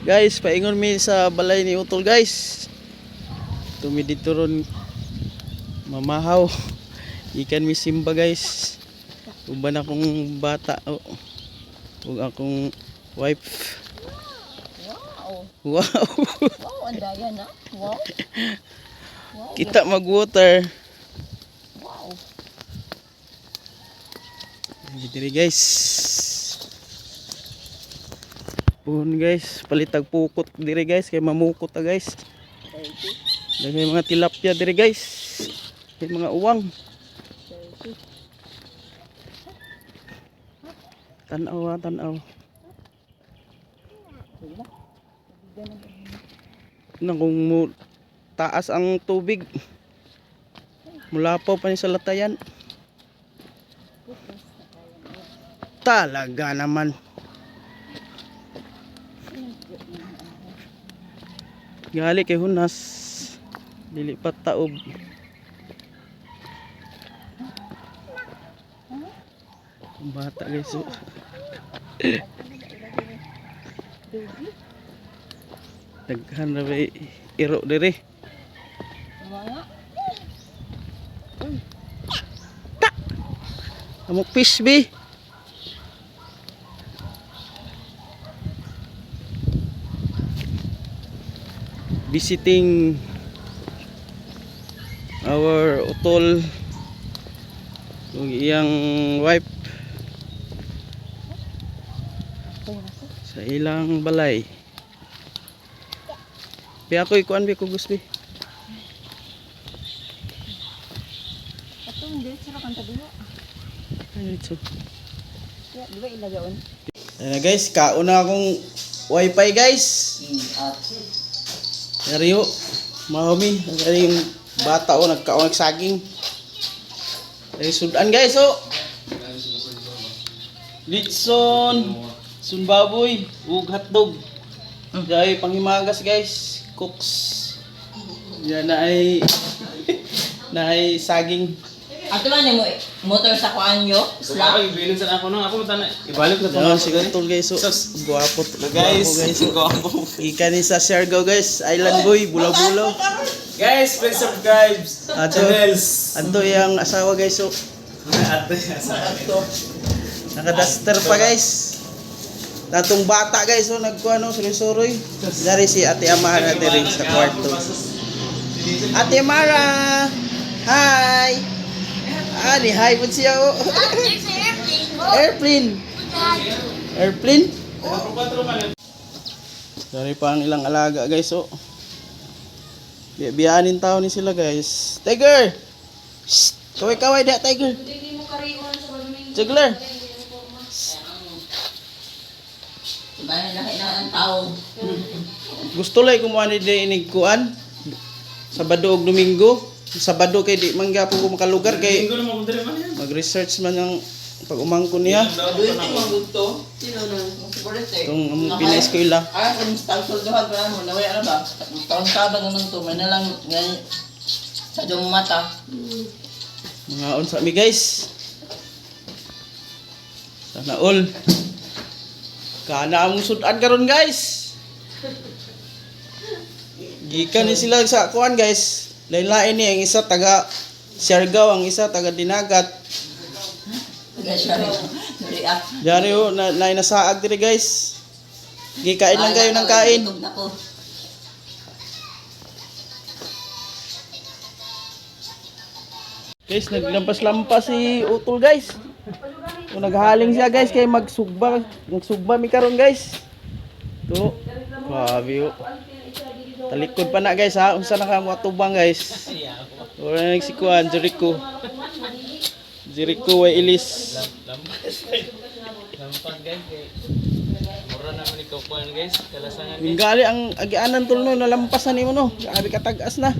Guys, paingon mi sa balay ni Utol guys. Tumi dito ron mamahaw. Ikan mi simba guys. Uban akong bata ug akong wife. Wow. Wow. Wow, ang daya na. Wow. Wow. Kita mag-water. Wow. Diri guys. Puhon guys, palitag pukot diri guys kay mamukot ta guys. Dagay mga tilapia diri guys. Kay mga uwang. Tanaw, tanaw. Nang kung taas ang tubig. Mulapaw pa ni sa latayan. Talaga naman. Gali kay hunas. Dili pa taob. Bata guys. So. Daghan na ba iro diri. Ta. Amok fish be. Visiting our utol ug iyang wife sa ilang balay. Bi ako ikuan bi ko gusto bi. Atong dili sira kan taduha. Ayun. Ya, di ba ilagaon? Ayan guys, kauna akong wifi guys. Yariyo, mahumi, yung bata o nagkaon nagsaging. Ay sudan guys oh. Litson, sunbaboy, ug hotdog. Dai panghimagas guys, cooks. Yan na ay saging. Ato man mo motor sa kuanyo, slap. Ay, bilin sa ako nang ako mutana. Ibalik na to. Yan siguro tol guys oh. Guwapo Guys, guwapo. Ika ni sa Siargao guys, Island Boy, Bulaw-Bulaw. Guys, please subscribe channels. Anto yang asawa guys oh. Ato yan. Naka-duster pa guys. Tatong bata guys oh nagkuano suroy-suroy. Dari si Ate Amara diri sa kwarto. Ate Amara. Hi. Ni hi po siya oh. Airplane. Airplane. Dari pa ang ilang alaga guys oh. Biyanin tao ni sila guys. Tiger. Shh. Kaway-kaway dia Tiger. Juggler. Bahay lahi na ang tao. Gusto lay kumuha ni di inigkuan. Sabado ug Domingo. Sabado kay di manggapo ko makalugar kay Linggo na magdiri man yan. mag-research man ang pag-umangko niya. Duy ti magudto. Sino na? Sigurite. Itong Pinay Eskwela. Ah, kung stag solduhan pa mo, naway ano ba? Taon ka ba ganun to? May nalang ngay sa dong mata. Mga unsa mi guys. Sana all. Kana among sudan karon guys. Gikan ni sila sa kuan guys. Lain-lain ni ang isa taga Siargao, ang isa taga Dinagat. Dari ah. Dari oh na nasaag diri guys. Gikain lang kayo ng kain. Guys, naglampas-lampas si Utol guys. So, naghaling siya guys kay magsugba mi karon guys. To. Grabe oh. Talikod pa na guys ha. Unsa na ka mo atubang guys. Wala nang sikuan Jericho. Jericho way ilis. Lampas guys. Mura naman ikaw kuan guys. Kalasangan Yung gali ang agianan tol no nalampasan nimo no. Grabe ka tagas na.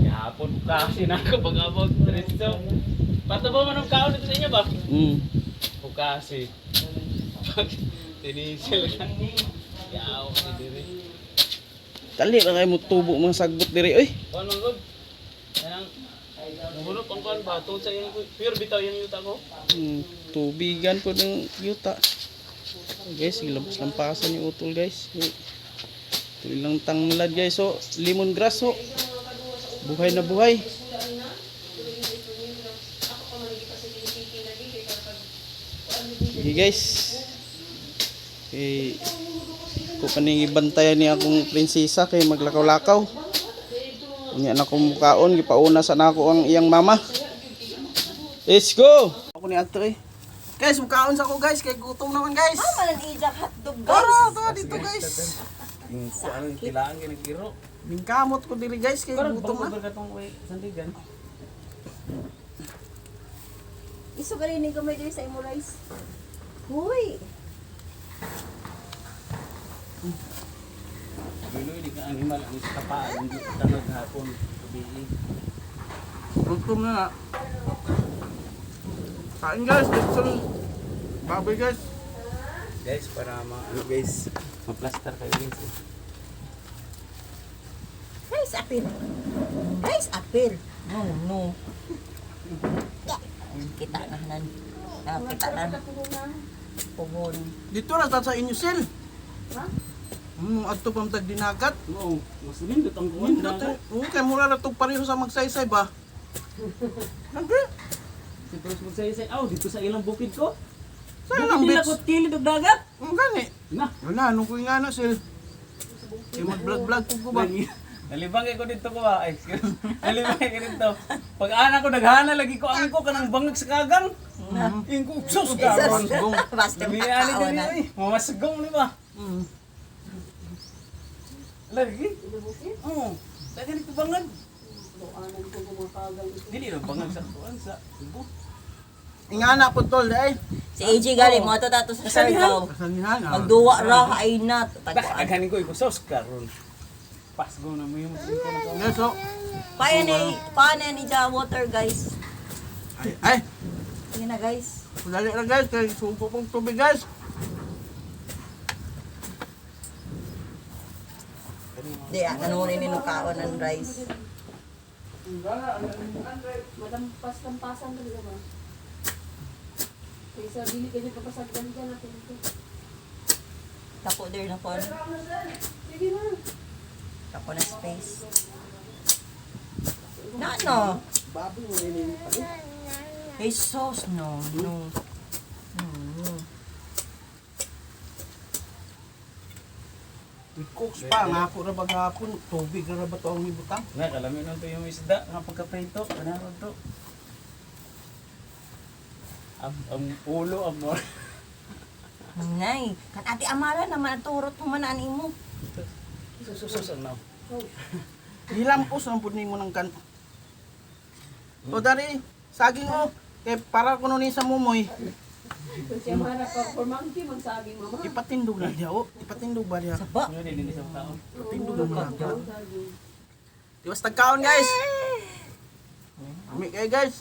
Hapon kasi na ako pag abot diretso. Pato ba man ang kaon dito sa inyo ba? Kasi. Pag tinisil ka. Yaw si diri. Dali ra kay mo tubo mga sagbot diri oy. Kuan man gud. Kanang mahulog ang kuan ba tungod sa yung pure bitaw yung yuta ko. Tubigan po ng yuta. Guys, lampasan yung utol guys. Ito ilang tanglad guys. So, lemongrass so. Buhay na buhay. Okay guys. Okay. Ko panigibantayan ni akong prinsesa kay maglakaw-lakaw. Unya na kong mukaon, gipauna sa nako ang iyang mama. Let's go! Ako ni Ato eh. Guys, mukaon sa ako guys, kay gutom naman guys. Malang ijak hotdog Tara, guys. tara dito guys. Anong kailangan ka nagkiro? Mingkamot ko diri guys, kay Parang gutom bago na. ba katong sandigan? Iso galing ko may diri sa imo rice. Hoy. Luloy, di ka animal ang kapaan, hindi ka naghapon. Gabi. Gutom na na. Kain guys, dito baboy guys. Guys, para ano guys, ma-plaster kayo guys. Guys, apil. Guys, apil. No, no. Kita na nan. Kita na. Pugon. Dito na sa inyo sel. Adto pang tag dinagat. Oo, mas lindot ang kuwan Nindot na. eh. Kay mura na tong pareho sa magsaysay ba? Lagi. Siguro magsaysay, dito sa ilang bukid ko. Sa ilang Bukid nila bits. ko kilid og dagat. Gani. Na, Wala, anong ko nga na sel. Kay mag-vlog-vlog ko ba? nalibang ko dito ko ba? Ay, nalibang ko dito. Pag ana ko naghana lagi ko ang ko kanang bangag sa kagang. Yung ko sus karon. Basta Dili ani makaon dili na. ay. Mamasagong ni ba? Lagi. Oo. Lagi dito bangag. Dili na bangag sa kuan sa Cebu. Ingana po tol eh. Si AJ galing mo to tato sa Sargaw. Kasanihan ah. Magduwa ra ay na Bah, tagkuan. aghanin ko iko sos karon. Pasgo na mo yung muslim ko na ko. Yes, so. Paano ni ja water guys? Ay, Sige na guys. dali na guys, kay sumpo pong tubig guys. Di nanunin ni kaon ng rice. Madampas-tampasan ka nila ba? Kaysa dili kayo kapasagdan dyan natin ito. Tapo there na kon. Sige na. Tapo na space. Na ano? Baboy mo rin Hey sauce no. No. Cooks pa, nga ako na bagapon, tubig na ba ito ang ibutang? Na kalamin nun to yung isda nga pagka-prito, panahon to. Ang ulo ang more. Nay, kan ati Amara naman turot mo man ani mo. Susus ang now. Hilampos ang punin mo ng kan. O dari, saging o, kay para kuno ni sa mumoy, Kasi ang harap pa for monkey, magsabi mama. ipatindog na diya o, ipatindog ba diya? Saba. Ano din sa tao? Ipatindog na diya. Diwas tagkaon guys! Kami kayo guys!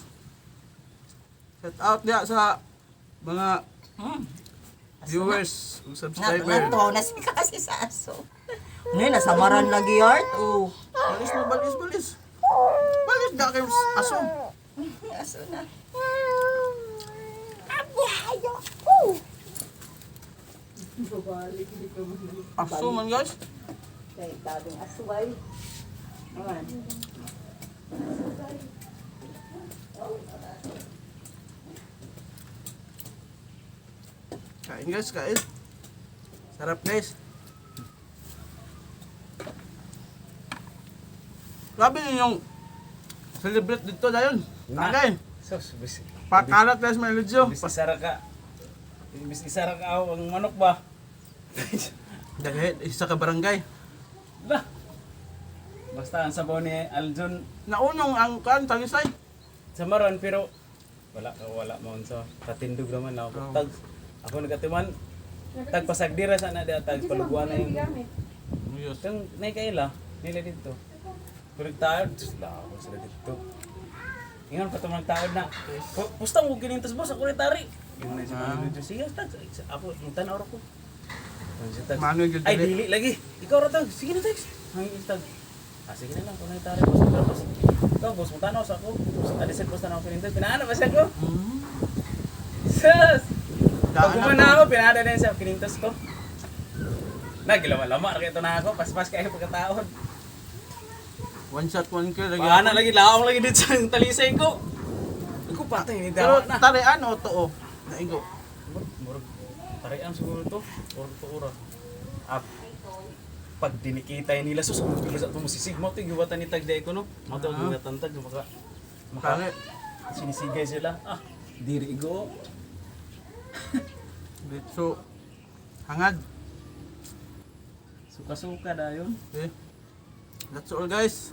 Shout out diya sa mga viewers, subscriber. Nato na si kasi sa aso. Ano yun, nasamaran lagi art. Oh. Balis mo, balis, balis. Balis da kayo aso. Aso na. Aso man guys. Kay tabing asway. Ayan. Kain guys, kain. Sarap guys. Grabe yun yung celebrate dito dayon. Tagay. Sus, bis. Pakalat guys may ludyo. Bis isara ka. Bis isara ka ang manok ba? Dagay, isa ka barangay. Ba. Basta ang sabaw ni Aljon Naunong ang kan talisay. samaran pero wala mo sa katindog naman na ako. Tag ako nagatiman tag pasagdira sana di tag paluguan na yung Yes. tang nay kaila nila dito. Pero tayo ako sila dito. Ingon pa tumang taon na. Pusta mo ginintos boss ako retari. Yung na sa dito sige tag ako tanaw ko. Mano yung Ay dili. dili lagi. Ikaw ra tag sige na tag. Hangin tag. Sige na lang kung retari boss tapos. Ikaw boss mo tanaw sa ako. Alisin boss tanaw kinintos pinaana ba siya ko? Sus! Pag Daan kumana na ako, pinada na yun sa kinintos ko. Nagilama-lama ra kito na ako, pas-pas kayo pagkataon. One shot, one kill. Lagi Paana lagi laom lagi dito sa talisay ko. Ako patay ni Pero dawa na. tarian o to o. Naigo. Murag tarian siguro to. Or to ora. At pag dinikitay nila sus kung bigla to mo sisig mo to giwatan ni tagday ko no. Mo to giwatantag maka Kali. sinisigay sila. Ah, diri go. Dito. Hangad. Suka-suka dayon. Okay. That's all guys.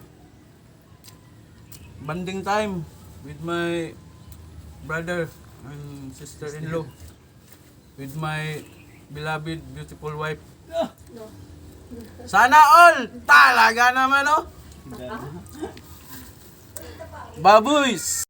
Banding time with my brother and sister-in-law. With my beloved beautiful wife. Sana all! Talaga naman oh! Baboys!